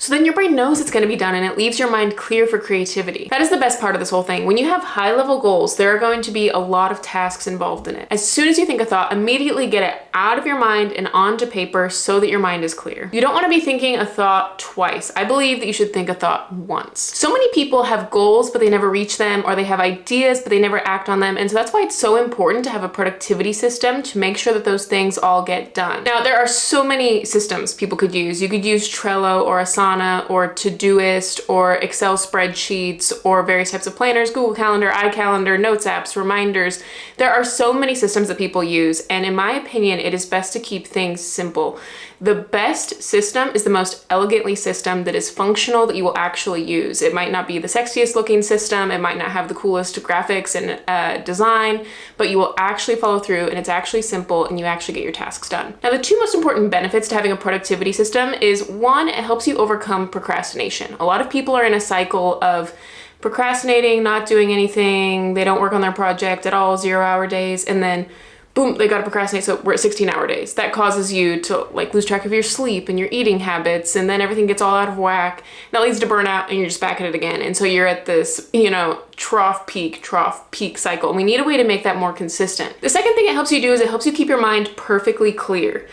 So then your brain knows it's gonna be done and it leaves your mind clear for creativity. That is the best part of this whole thing. When you have high level goals, there are going to be a lot of tasks involved in it. As soon as you think a thought, immediately get it out of your mind and onto paper so that your mind is clear. You don't wanna be thinking a thought twice. I believe that you should think a thought once. So many people have goals, but they never reach them, or they have ideas, but they never act on them. And so that's why it's so important to have a productivity system to make sure that those things all get done. Now, there are so many systems people could use. You could use Trello or Asana or Todoist or Excel spreadsheets or various types of planners, Google Calendar, iCalendar, Notes apps, reminders. There are so many systems that people use. And in my opinion, it is best to keep things simple. The best system is the most elegantly system that is functional that you will actually use. It might not be the sexiest looking system, it might not have the coolest graphics and design, but you will actually follow through and it's actually simple and you actually get your tasks done. Now, the two most important benefits to having a productivity system is one, it helps you overcome procrastination. A lot of people are in a cycle of procrastinating, not doing anything, they don't work on their project at all, 0-hour days, and then boom, they gotta procrastinate, so we're at 16-hour days. That causes you to like lose track of your sleep and your eating habits, and then everything gets all out of whack. That leads to burnout and you're just back at it again. And so you're at this, trough, peak cycle. And we need a way to make that more consistent. The second thing it helps you do is it helps you keep your mind perfectly clear.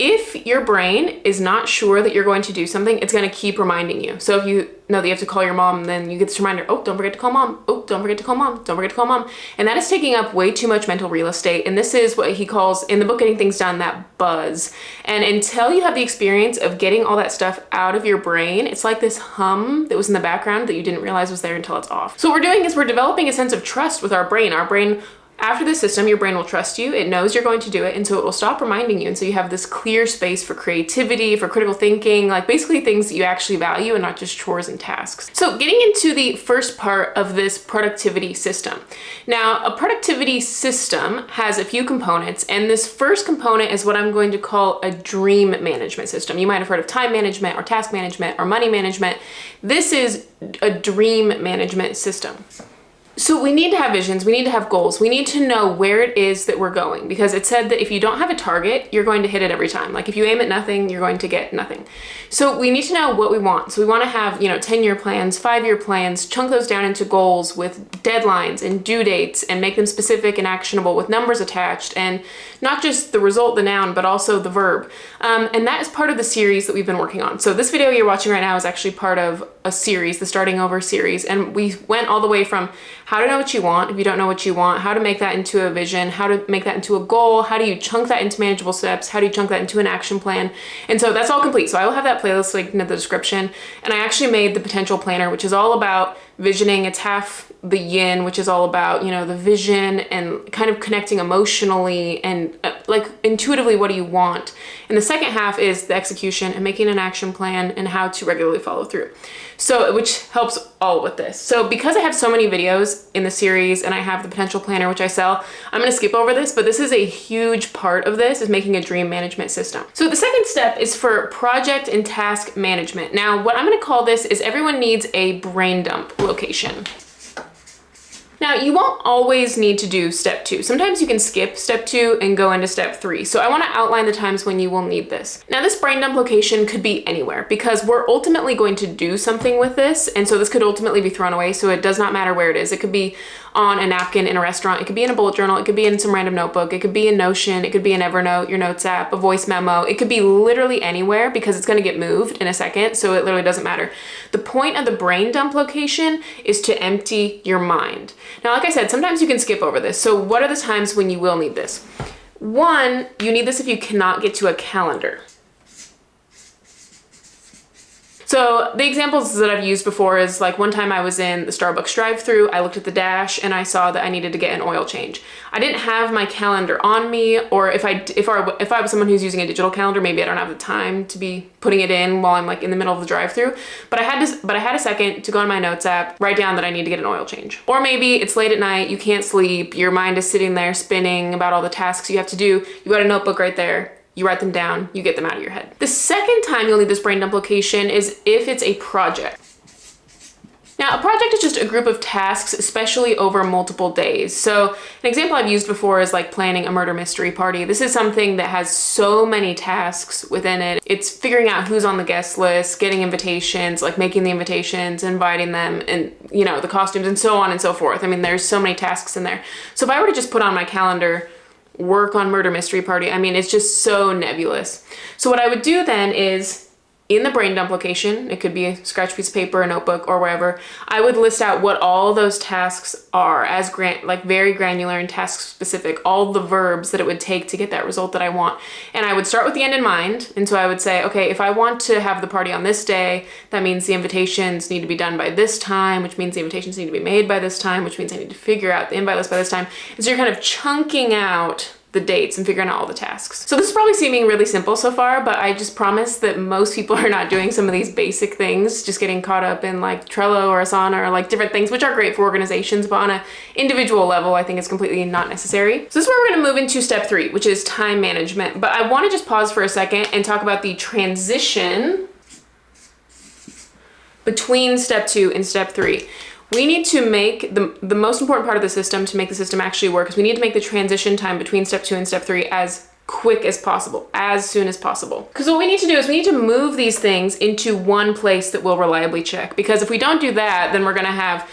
If your brain is not sure that you're going to do something, it's gonna keep reminding you. So if you know that you have to call your mom, then you get this reminder, oh, don't forget to call mom. Oh, don't forget to call mom. Don't forget to call mom. And that is taking up way too much mental real estate. And this is what he calls, in the book, Getting Things Done, that buzz. And until you have the experience of getting all that stuff out of your brain, it's like this hum that was in the background that you didn't realize was there until it's off. So what we're doing is we're developing a sense of trust with our brain. After this system, your brain will trust you. It knows you're going to do it, and so it will stop reminding you. And so you have this clear space for creativity, for critical thinking, like basically things that you actually value and not just chores and tasks. So getting into the first part of this productivity system. Now, a productivity system has a few components, and this first component is what I'm going to call a dream management system. You might have heard of time management or task management or money management. This is a dream management system. So we need to have visions, we need to have goals, we need to know where it is that we're going, because it said that if you don't have a target, you're going to hit it every time. Like if you aim at nothing, you're going to get nothing. So we need to know what we want. So we want to have, 10-year plans, 5-year plans, chunk those down into goals with deadlines and due dates and make them specific and actionable with numbers attached, and not just the result, the noun, but also the verb. And that is part of the series that we've been working on. So this video you're watching right now is actually part of a series, the Starting Over series. And we went all the way from how to know what you want if you don't know what you want, how to make that into a vision, how to make that into a goal, how do you chunk that into manageable steps, how do you chunk that into an action plan. And so that's all complete. So I will have that playlist linked in the description. And I actually made the potential planner, which is all about visioning. It's half the yin, which is all about, the vision and kind of connecting emotionally and like intuitively, what do you want? And the second half is the execution and making an action plan and how to regularly follow through. So, which helps all with this. So because I have so many videos in the series and I have the potential planner, which I sell, I'm gonna skip over this, but this is a huge part of this, is making a dream management system. So the second step is for project and task management. Now, what I'm gonna call this is everyone needs a brain dump location. Now, you won't always need to do step 2. Sometimes you can skip step 2 and go into step 3. So I want to outline the times when you will need this. Now, this brain dump location could be anywhere because we're ultimately going to do something with this. And so this could ultimately be thrown away. So it does not matter where it is. It could be on a napkin in a restaurant. It could be in a bullet journal. It could be in some random notebook. It could be in Notion. It could be in Evernote, your Notes app, a voice memo. It could be literally anywhere because it's going to get moved in a second. So it literally doesn't matter. The point of the brain dump location is to empty your mind. Now, like I said, sometimes you can skip over this. So what are the times when you will need this? 1, you need this if you cannot get to a calendar. So the examples that I've used before is like one time I was in the Starbucks drive-thru, I looked at the dash and I saw that I needed to get an oil change. I didn't have my calendar on me, or if I was someone who's using a digital calendar, maybe I don't have the time to be putting it in while I'm like in the middle of the drive-thru. But I had a second to go on my Notes app, write down that I need to get an oil change. Or maybe it's late at night, you can't sleep, your mind is sitting there spinning about all the tasks you have to do. You got a notebook right there. You write them down, you get them out of your head. The second time you'll need this brain dump location is if it's a project. Now, a project is just a group of tasks, especially over multiple days. So an example I've used before is like planning a murder mystery party. This is something that has so many tasks within it. It's figuring out who's on the guest list, getting invitations, like making the invitations, inviting them, and you know, the costumes and so on and so forth. I mean, there's so many tasks in there. So if I were to just put on my calendar, work on murder mystery party, I mean, it's just so nebulous. So what I would do then is, in the brain dump location, it could be a scratch piece of paper, a notebook, or wherever, I would list out what all those tasks are as like very granular and task specific, all the verbs that it would take to get that result that I want. And I would start with the end in mind. And so I would say, okay, if I want to have the party on this day, that means the invitations need to be done by this time, which means the invitations need to be made by this time, which means I need to figure out the invite list by this time. And so you're kind of chunking out the dates and figuring out all the tasks. So this is probably seeming really simple so far, but I just promise that most people are not doing some of these basic things, just getting caught up in like Trello or Asana or like different things, which are great for organizations, but on an individual level, I think it's completely not necessary. So this is where we're gonna move into step 3, which is time management. But I wanna just pause for a second and talk about the transition between step 2 and step 3. We need to make the most important part of the system to make the system actually work is we need to make the transition time between step 2 and step 3 as quick as possible, as soon as possible. Because what we need to do is we need to move these things into one place that will reliably check. Because if we don't do that, then we're gonna have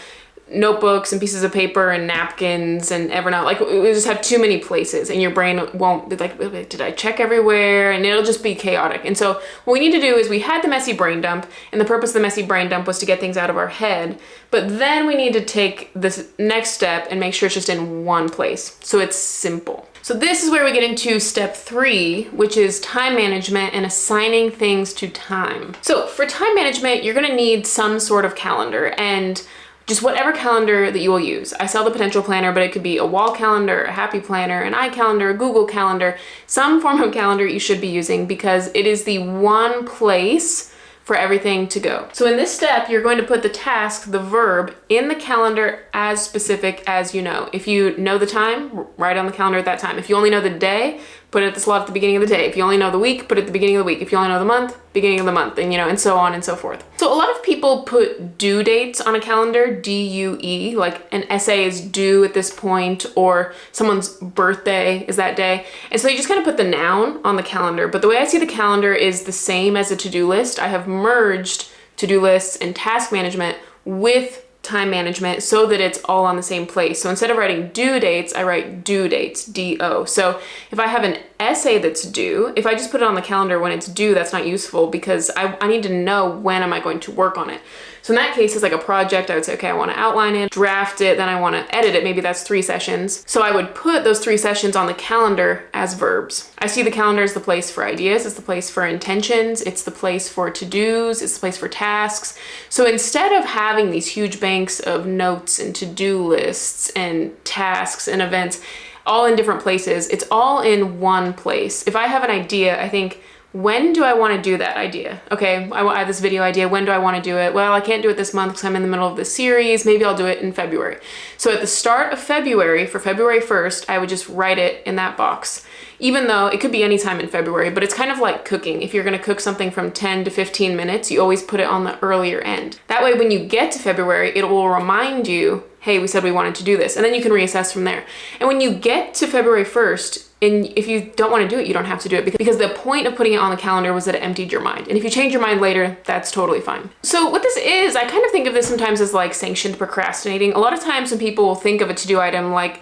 notebooks and pieces of paper and napkins and Evernote. Like we just have too many places and your brain won't be like, did I check everywhere? And it'll just be chaotic. And so what we need to do is we had the messy brain dump, and the purpose of the messy brain dump was to get things out of our head. But then we need to take this next step and make sure it's just in one place. So it's simple. So this is where we get into step 3, which is time management and assigning things to time. So for time management, you're gonna need some sort of calendar, and just whatever calendar that you will use. I sell the Potential Planner, but it could be a wall calendar, a Happy Planner, an iCalendar, a Google Calendar, some form of calendar you should be using because it is the one place for everything to go. So in this step, you're going to put the task, the verb, in the calendar as specific as you know. If you know the time, write on the calendar at that time. If you only know the day, put it at the slot at the beginning of the day. If you only know the week, put it at the beginning of the week. If you only know the month, beginning of the month, and and so on and so forth. So a lot of people put due dates on a calendar, D-U-E, like an essay is due at this point, or someone's birthday is that day. And so you just kind of put the noun on the calendar. But the way I see the calendar is the same as a to-do list. I have merged to-do lists and task management with time management so that it's all on the same place. So instead of writing due dates, I write due dates, D-O. So if I have an essay that's due, if I just put it on the calendar when it's due, that's not useful because I need to know when am I going to work on it. So in that case, it's like a project. I would say, okay, I want to outline it, draft it, then I want to edit it. Maybe that's 3 sessions. So I would put those 3 sessions on the calendar as verbs. I see the calendar as the place for ideas. It's the place for intentions. It's the place for to-dos. It's the place for tasks. So instead of having these huge banks of notes and to-do lists and tasks and events all in different places, it's all in one place. If I have an idea, I think, when do I want to do that idea? Okay, I have this video idea. When do I want to do it? Well, I can't do it this month because I'm in the middle of the series. Maybe I'll do it in February. So at the start of February, for February 1st, I would just write it in that box. Even though it could be any time in February, but it's kind of like cooking. If you're gonna cook something from 10 to 15 minutes, you always put it on the earlier end. That way, when you get to February, it will remind you, hey, we said we wanted to do this, and then you can reassess from there. And when you get to February 1st, and if you don't want to do it, you don't have to do it because the point of putting it on the calendar was that it emptied your mind. And if you change your mind later, that's totally fine. So what this is, I kind of think of this sometimes as like sanctioned procrastinating. A lot of times when people will think of a to-do item like,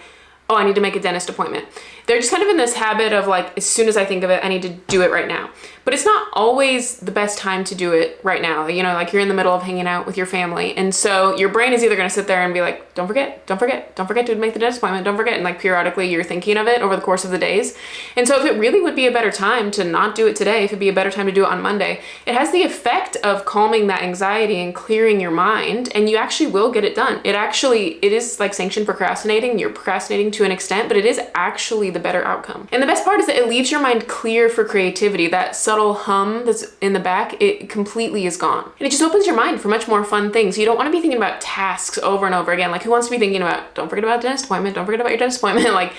oh, I need to make a dentist appointment. They're just kind of in this habit of like, as soon as I think of it, I need to do it right now. But it's not always the best time to do it right now. Like you're in the middle of hanging out with your family. And so your brain is either gonna sit there and be like, don't forget to make the dentist appointment, don't forget. And like periodically you're thinking of it over the course of the days. And so if it really would be a better time to not do it today, if it'd be a better time to do it on Monday, it has the effect of calming that anxiety and clearing your mind, and you actually will get it done. It is like sanctioned procrastinating. You're procrastinating to an extent, but it is actually the better outcome. And the best part is that it leaves your mind clear for creativity. That subtle hum that's in the back, it completely is gone. And it just opens your mind for much more fun things. You don't want to be thinking about tasks over and over again. Like who wants to be thinking about, don't forget about dentist appointment, don't forget about your dentist appointment. Like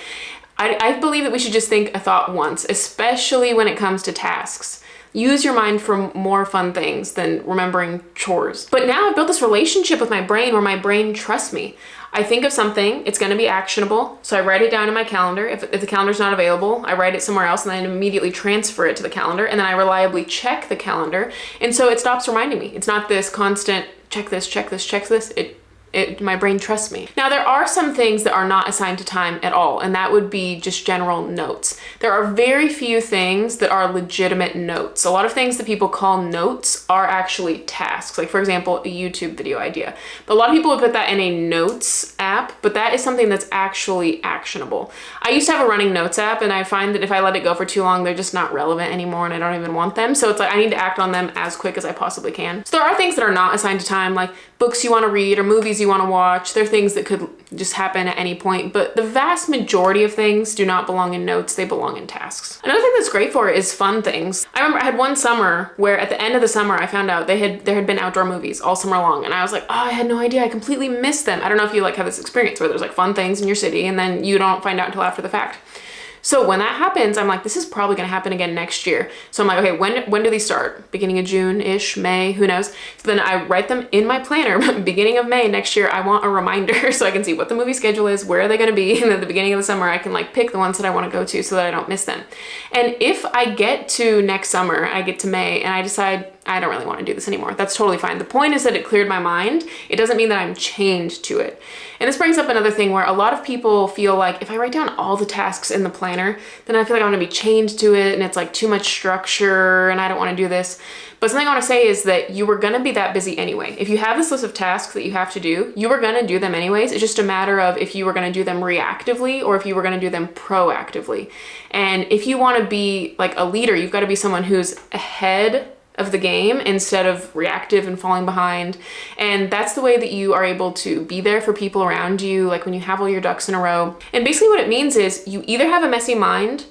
I believe that we should just think a thought once, especially when it comes to tasks. use your mind for more fun things than remembering chores. But now I've built this relationship with my brain where my brain trusts me. I think of something, it's gonna be actionable, so I write it down in my calendar. If the calendar's not available, I write it somewhere else and then immediately transfer it to the calendar, and then I reliably check the calendar, and so it stops reminding me. It's not this constant check this, check this, check this. My brain trusts me. Now, there are some things that are not assigned to time at all, and that would be just general notes. There are very few things that are legitimate notes. A lot of things that people call notes are actually tasks. Like, for example, a YouTube video idea. But a lot of people would put that in a notes app, but that is something that's actually actionable. I used to have a running notes app, and I find that if I let it go for too long, they're just not relevant anymore, and I don't even want them. So it's like I need to act on them as quick as I possibly can. So there are things that are not assigned to time, like books you want to read or movies you want to watch. They're things that could just happen at any point, but the vast majority of things do not belong in notes, they belong in tasks. Another thing that's great for is fun things. I remember I had one summer where at the end of the summer I found out there had been outdoor movies all summer long, and I was like, oh, I had no idea, I completely missed them. I don't know if you like have this experience where there's like fun things in your city and then you don't find out until after the fact. So when that happens, I'm like, this is probably gonna happen again next year. So I'm like, okay, when do these start? Beginning of June-ish, May, who knows? So then I write them in my planner, beginning of May next year, I want a reminder so I can see what the movie schedule is, where are they gonna be, and at the beginning of the summer, I can like pick the ones that I wanna go to so that I don't miss them. And if I get to next summer, I get to May, and I decide, I don't really want to do this anymore, that's totally fine. The point is that it cleared my mind. It doesn't mean that I'm chained to it. And this brings up another thing where a lot of people feel like if I write down all the tasks in the planner, then I feel like I'm gonna be chained to it and it's like too much structure and I don't want to do this. But something I want to say is that you were gonna be that busy anyway. If you have this list of tasks that you have to do, you were gonna do them anyways. It's just a matter of if you were gonna do them reactively or if you were gonna do them proactively. And if you want to be like a leader, you've got to be someone who's ahead of the game instead of reactive and falling behind. And that's the way that you are able to be there for people around you, like when you have all your ducks in a row. And basically what it means is you either have a messy mind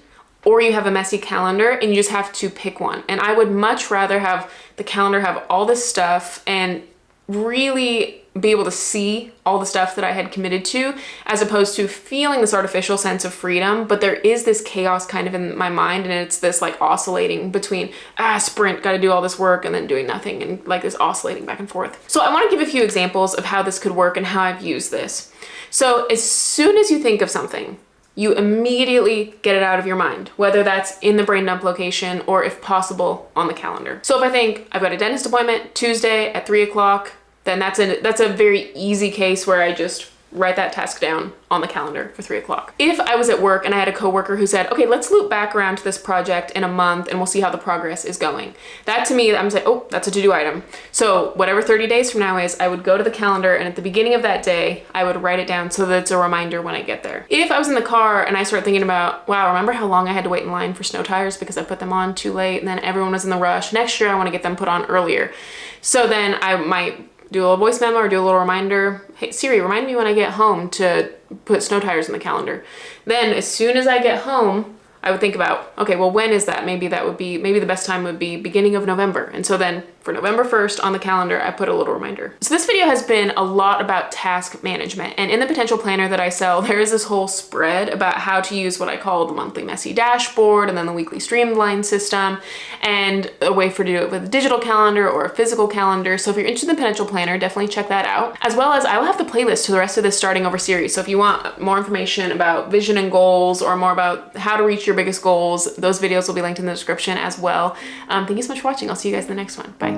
or you have a messy calendar and you just have to pick one. And I would much rather have the calendar have all this stuff and really be able to see all the stuff that I had committed to, as opposed to feeling this artificial sense of freedom. But there is this chaos kind of in my mind, and it's this like oscillating between sprint, gotta do all this work, and then doing nothing, and like this oscillating back and forth. So I want to give a few examples of how this could work and how I've used this. So as soon as you think of something, you immediately get it out of your mind, whether that's in the brain dump location or if possible on the calendar. So if I think I've got a dentist appointment Tuesday at 3 o'clock, then that's a very easy case where I just write that task down on the calendar for 3 o'clock. If I was at work and I had a coworker who said, okay, let's loop back around to this project in a month and we'll see how the progress is going. That to me, I'm saying, oh, that's a to-do item. So whatever 30 days from now is, I would go to the calendar and at the beginning of that day, I would write it down so that it's a reminder when I get there. If I was in the car and I start thinking about, wow, remember how long I had to wait in line for snow tires because I put them on too late and then everyone was in the rush. Next year, I want to get them put on earlier. So then I might do a little voice memo or do a little reminder. Hey Siri, remind me when I get home to put snow tires in the calendar. Then as soon as I get home, I would think about, okay, well, when is that? Maybe the best time would be beginning of November. And so then for November 1st on the calendar, I put a little reminder. So this video has been a lot about task management. And in the potential planner that I sell, there is this whole spread about how to use what I call the monthly messy dashboard and then the weekly streamline system and a way for to do it with a digital calendar or a physical calendar. So if you're interested in the potential planner, definitely check that out. As well as I will have the playlist to the rest of this starting over series. So if you want more information about vision and goals or more about how to reach your biggest goals, those videos will be linked in the description as well. Thank you so much for watching. I'll see you guys in the next one. Bye.